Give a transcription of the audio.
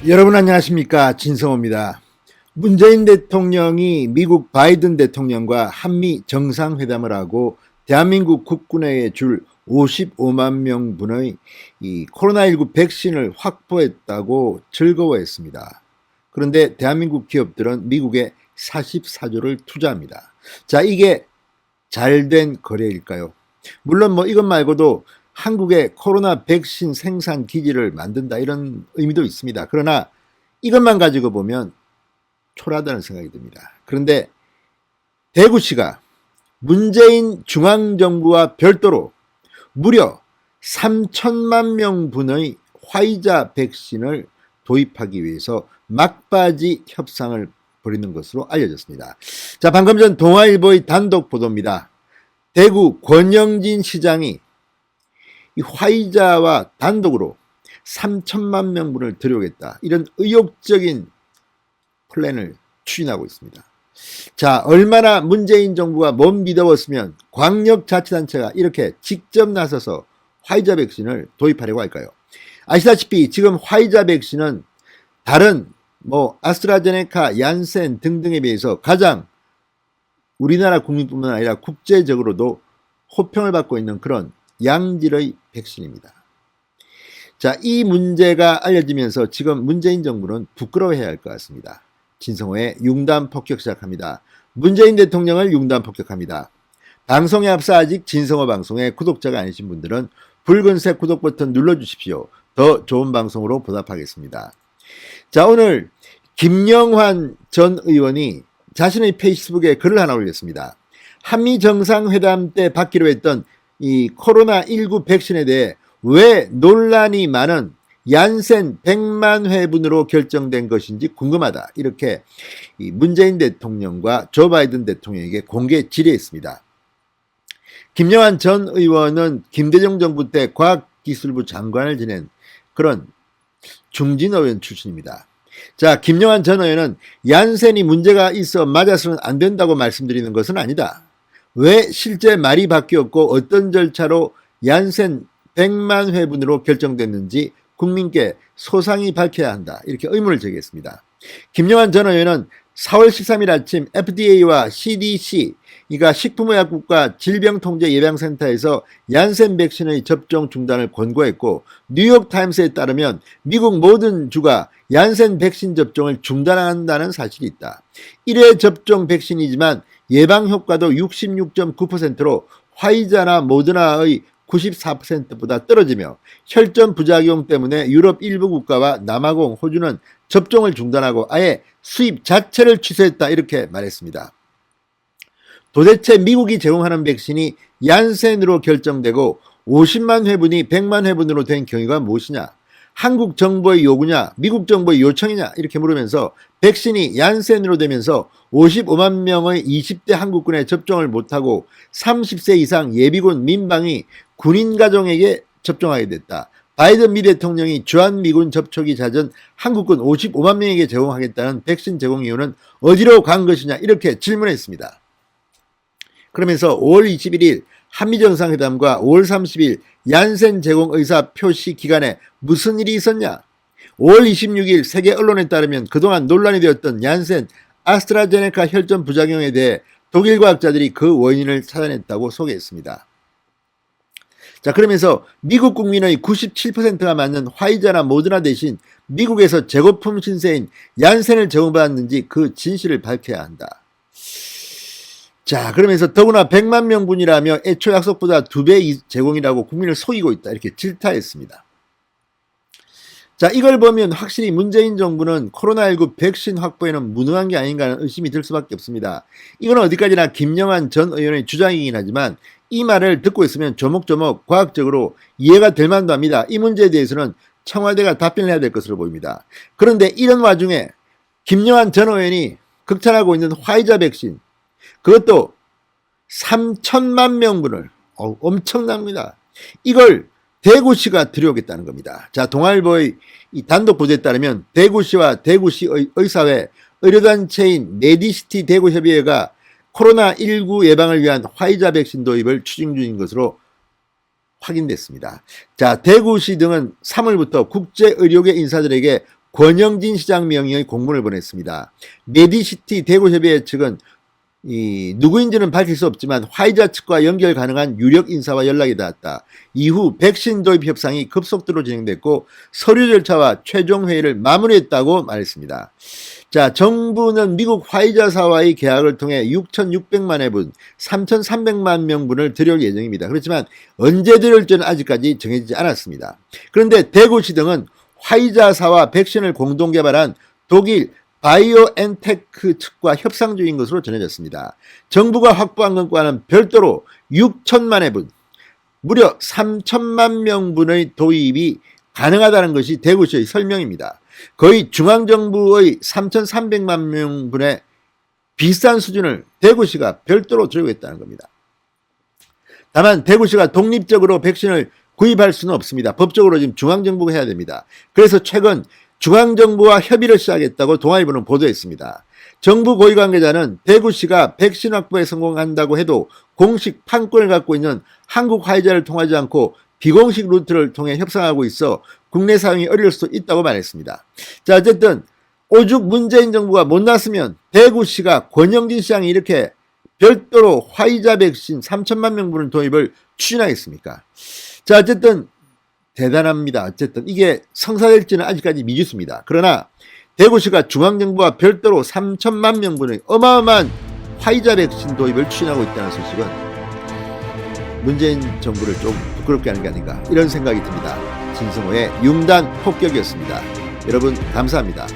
여러분 안녕하십니까, 진성호입니다. 문재인 대통령이 미국 바이든 대통령과 한미 정상회담을 하고 대한민국 국군에 줄 55만 명분의 이 코로나19 백신을 확보했다고 즐거워했습니다. 그런데 대한민국 기업들은 미국에 44조를 투자합니다. 자, 이게 잘된 거래일까요? 물론 이것 말고도 한국의 코로나 백신 생산 기지를 만든다 이런 의미도 있습니다. 그러나 이것만 가지고 보면 초라하다는 생각이 듭니다. 그런데 대구시가 문재인 중앙정부와 별도로 무려 3천만 명분의 화이자 백신을 도입하기 위해서 막바지 협상을 벌이는 것으로 알려졌습니다. 자, 방금 전 동아일보의 단독 보도입니다. 대구 권영진 시장이 이 화이자와 단독으로 3천만 명분을 들여오겠다, 이런 의욕적인 플랜을 추진하고 있습니다. 자, 얼마나 문재인 정부가 못 믿어봤으면 광역자치단체가 이렇게 직접 나서서 화이자 백신을 도입하려고 할까요? 아시다시피 지금 화이자 백신은 다른 아스트라제네카, 얀센 등등에 비해서 가장 우리나라 국민뿐만 아니라 국제적으로도 호평을 받고 있는 그런 양질의 백신입니다. 자, 이 문제가 알려지면서 지금 문재인 정부는 부끄러워해야 할 것 같습니다. 진성호의 융단 폭격 시작합니다. 문재인 대통령을 융단 폭격합니다. 방송에 앞서 아직 진성호 방송의 구독자가 아니신 분들은 붉은색 구독 버튼 눌러주십시오. 더 좋은 방송으로 보답하겠습니다. 자, 오늘 김영환 전 의원이 자신의 페이스북에 글을 하나 올렸습니다. 한미 정상회담 때 받기로 했던 이 코로나19 백신에 대해 왜 논란이 많은 얀센 100만 회분으로 결정된 것인지 궁금하다, 이렇게 문재인 대통령과 조 바이든 대통령에게 공개 질의했습니다. 김영환 전 의원은 김대중 정부 때 과학기술부 장관을 지낸 그런 중진 의원 출신입니다. 자, 김영환 전 의원은 얀센이 문제가 있어 맞아서는 안 된다고 말씀드리는 것은 아니다. 왜 실제 말이 바뀌었고 어떤 절차로 얀센 100만 회분으로 결정됐는지 국민께 소상히 밝혀야 한다, 이렇게 의문을 제기했습니다. 김영환 전 의원은 4월 13일 아침 FDA와 CDC, 그러니까 식품의약국과 질병통제예방센터에서 얀센 백신의 접종 중단을 권고했고, 뉴욕타임스에 따르면 미국 모든 주가 얀센 백신 접종을 중단한다는 사실이 있다. 1회 접종 백신이지만 예방 효과도 66.9%로 화이자나 모더나의 94%보다 떨어지며 혈전 부작용 때문에 유럽 일부 국가와 남아공, 호주는 접종을 중단하고 아예 수입 자체를 취소했다, 이렇게 말했습니다. 도대체 미국이 제공하는 백신이 얀센으로 결정되고 50만 회분이 100만 회분으로 된 경위가 무엇이냐? 한국 정부의 요구냐, 미국 정부의 요청이냐, 이렇게 물으면서 백신이 얀센으로 되면서 55만 명의 20대 한국군에 접종을 못하고 30세 이상 예비군 민방위 군인 가정에게 접종하게 됐다. 바이든 미 대통령이 주한미군 접촉이 잦은 한국군 55만 명에게 제공하겠다는 백신 제공 이유는 어디로 간 것이냐, 이렇게 질문했습니다. 그러면서 5월 21일 한미정상회담과 5월 30일 얀센 제공 의사 표시 기간에 무슨 일이 있었냐? 5월 26일 세계 언론에 따르면 그동안 논란이 되었던 얀센 아스트라제네카 혈전 부작용에 대해 독일 과학자들이 그 원인을 찾아냈다고 소개했습니다. 자, 그러면서 미국 국민의 97%가 맞는 화이자나 모더나 대신 미국에서 재고품 신세인 얀센을 제공받았는지 그 진실을 밝혀야 한다. 자, 그러면서 더구나 100만 명분이라며 애초 약속보다 2배 제공이라고 국민을 속이고 있다, 이렇게 질타했습니다. 자, 이걸 보면 확실히 문재인 정부는 코로나19 백신 확보에는 무능한 게 아닌가 하는 의심이 들 수밖에 없습니다. 이건 어디까지나 김영환 전 의원의 주장이긴 하지만 이 말을 듣고 있으면 조목조목 과학적으로 이해가 될 만도 합니다. 이 문제에 대해서는 청와대가 답변을 해야 될 것으로 보입니다. 그런데 이런 와중에 김영환 전 의원이 극찬하고 있는 화이자 백신, 그것도 3천만 명분을, 엄청납니다. 이걸 대구시가 들여오겠다는 겁니다. 자, 동아일보의 이 단독 보도에 따르면 대구시와 대구시 의사회, 의료단체인 메디시티 대구협의회가 코로나19 예방을 위한 화이자 백신 도입을 추진 중인 것으로 확인됐습니다. 자, 대구시 등은 3월부터 국제의료계 인사들에게 권영진 시장 명의의 공문을 보냈습니다. 메디시티 대구협의회 측은 누구인지는 밝힐 수 없지만 화이자 측과 연결 가능한 유력 인사와 연락이 닿았다. 이후 백신 도입 협상이 급속도로 진행됐고 서류 절차와 최종 회의를 마무리했다고 말했습니다. 자, 정부는 미국 화이자사와의 계약을 통해 6,600만 회분, 3,300만 명분을 들여올 예정입니다. 그렇지만 언제 들여올지는 아직까지 정해지지 않았습니다. 그런데 대구시 등은 화이자사와 백신을 공동 개발한 독일 바이오엔테크 측과 협상 중인 것으로 전해졌습니다. 정부가 확보한 것과는 별도로 6천만 회분, 무려 3천만 명분의 도입이 가능하다는 것이 대구시의 설명입니다. 거의 중앙정부의 3,300만 명분의 비싼 수준을 대구시가 별도로 들고 있다는 겁니다. 다만 대구시가 독립적으로 백신을 구입할 수는 없습니다. 법적으로 지금 중앙정부가 해야 됩니다. 그래서 최근 중앙정부와 협의를 시작했다고 동아일보는 보도했습니다. 정부 고위 관계자는 대구시가 백신 확보에 성공한다고 해도 공식 판권을 갖고 있는 한국 화이자를 통하지 않고 비공식 루트를 통해 협상하고 있어 국내 사용이 어려울 수도 있다고 말했습니다. 자, 어쨌든 오죽 문재인 정부가 못났으면 대구시가 권영진 시장이 이렇게 별도로 화이자 백신 3천만 명분을 도입을 추진하겠습니까? 자, 어쨌든 대단합니다. 어쨌든 이게 성사될지는 아직까지 미지수입니다. 그러나 대구시가 중앙정부와 별도로 3천만 명분의 어마어마한 화이자 백신 도입을 추진하고 있다는 소식은 문재인 정부를 좀 부끄럽게 하는 게 아닌가 이런 생각이 듭니다. 진성호의 융단 폭격이었습니다. 여러분 감사합니다.